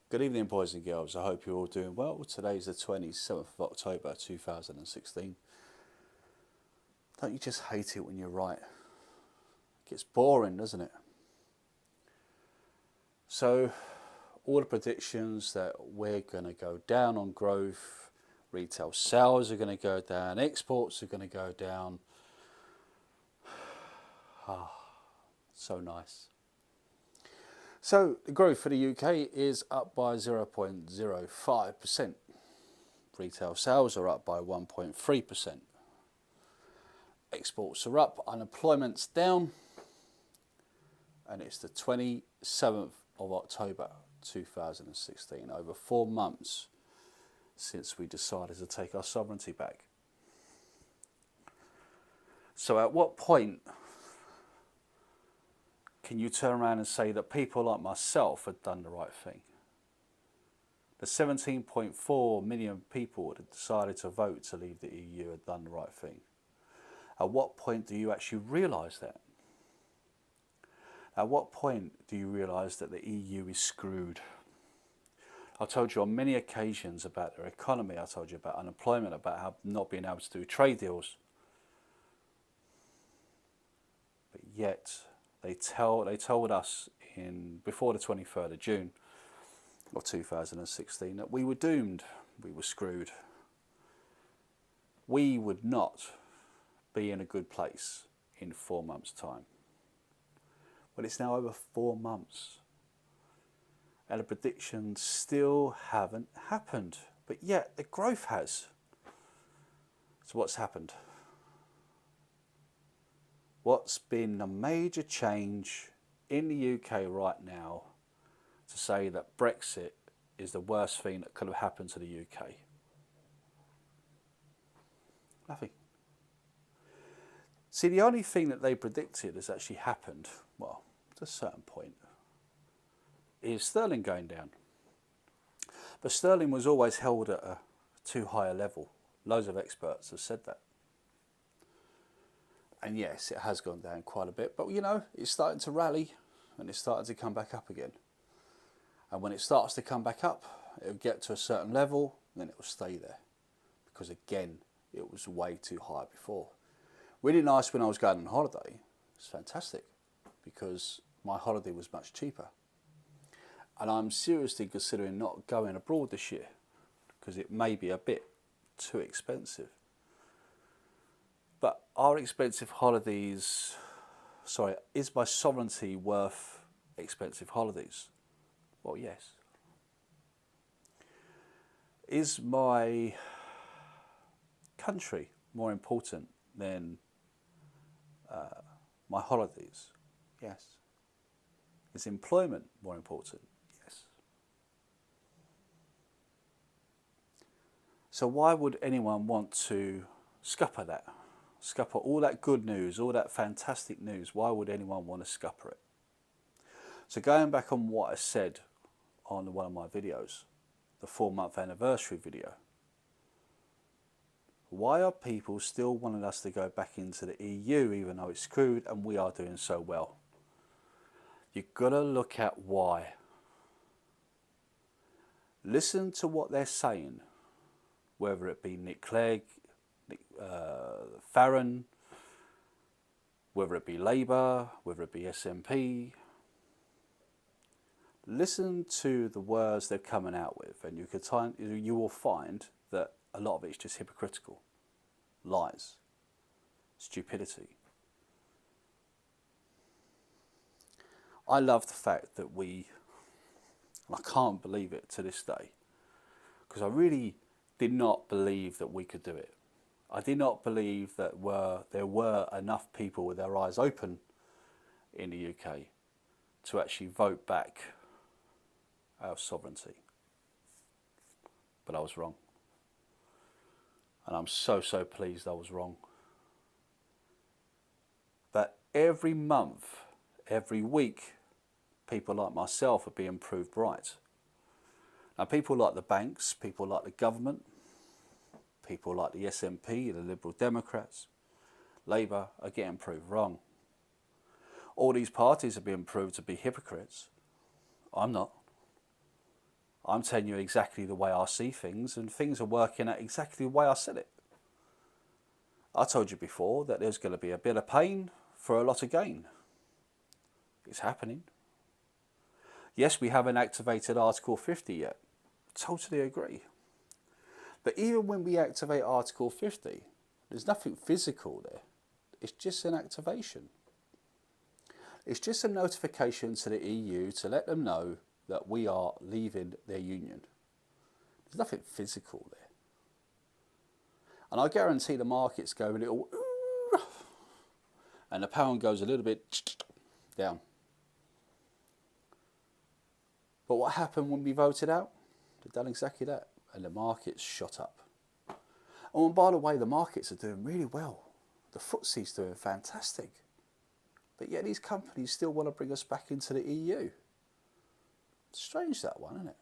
Good evening, boys and girls. I hope you're all doing well. Today's the 27th of October 2016. Don't you just hate it when you're right? It gets boring, doesn't it? So, all the predictions that we're going to go down on growth, retail sales are going to go down, exports are going to go down. So nice. So the growth for the UK is up by 0.05%. Retail sales are up by 1.3%. Exports are up, unemployment's down, and it's the 27th of October 2016, over 4 months since we decided to take our sovereignty back. So at what point can you turn around and say that people like myself had done the right thing? The 17.4 million people that decided to vote to leave the EU had done the right thing. At what point do you actually realise that? At what point do you realise that the EU is screwed? I told you on many occasions about their economy, I told you about unemployment, about how not being able to do trade deals. But yet, they told us before the 23rd of June of 2016 that we were doomed, we were screwed. We would not be in a good place in 4 months' time. Well, it's now over 4 months and the predictions still haven't happened, but yet the growth has. So what's happened? What's been the major change in the UK right now to say that Brexit is the worst thing that could have happened to the UK? Nothing. See, the only thing that they predicted has actually happened, well, to a certain point, is sterling going down. But sterling was always held at a too high a level. Loads of experts have said that. And yes, it has gone down quite a bit, but you know, it's starting to rally and it's starting to come back up again. And when it starts to come back up, it'll get to a certain level and then it will stay there. Because again, it was way too high before. Really nice when I was going on holiday. It was fantastic because my holiday was much cheaper. And I'm seriously considering not going abroad this year because it may be a bit too expensive. But are expensive holidays, is my sovereignty worth expensive holidays? Well, yes. Is my country more important than my holidays? Yes. Is employment more important? Yes. So why would anyone want to scupper that? Scupper all that good news, all that fantastic news. Why would anyone want to scupper it? So going back on what I said on one of my videos, the 4-month anniversary video, why are people still wanting us to go back into the EU even though it's screwed and we are doing so well? You've got to look at why. Listen to what they're saying, whether it be Nick Clegg, Farron, whether it be Labour, whether it be SNP. Listen to the words they're coming out with and you will find that a lot of it's just hypocritical, lies, stupidity. I love the fact that and I can't believe it to this day, because I really did not believe that we could do it. I did not believe that there were enough people with their eyes open in the UK to actually vote back our sovereignty. But I was wrong. And I'm so pleased I was wrong. That every month, every week, people like myself are being proved right. Now people like the banks, people like the government, people like the SNP, the Liberal Democrats, Labour are getting proved wrong. All these parties are being proved to be hypocrites. I'm not. I'm telling you exactly the way I see things, and things are working out exactly the way I said it. I told you before that there's going to be a bit of pain for a lot of gain. It's happening. Yes, we haven't activated Article 50 yet. Totally agree. But even when we activate Article 50, there's nothing physical there. It's just an activation. It's just a notification to the EU to let them know that we are leaving their union. There's nothing physical there. And I guarantee the markets go a little, and the pound goes a little bit down. But what happened when we voted out? They've done exactly that, and the markets shot up. Oh, and by the way, the markets are doing really well. The FTSE's doing fantastic. But yet these companies still want to bring us back into the EU. Strange, that one, isn't it?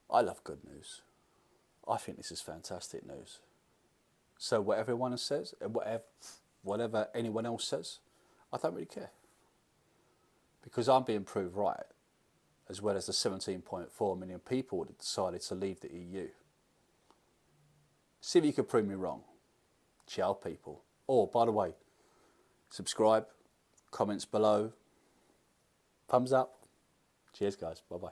I love good news. I think this is fantastic news. So whatever everyone says, whatever anyone else says, I don't really care. Because I'm being proved right, as well as the 17.4 million people that decided to leave the EU. See if you can prove me wrong. Ciao, people. Oh, by the way, subscribe, comments below, thumbs up. Cheers, guys. Bye-bye.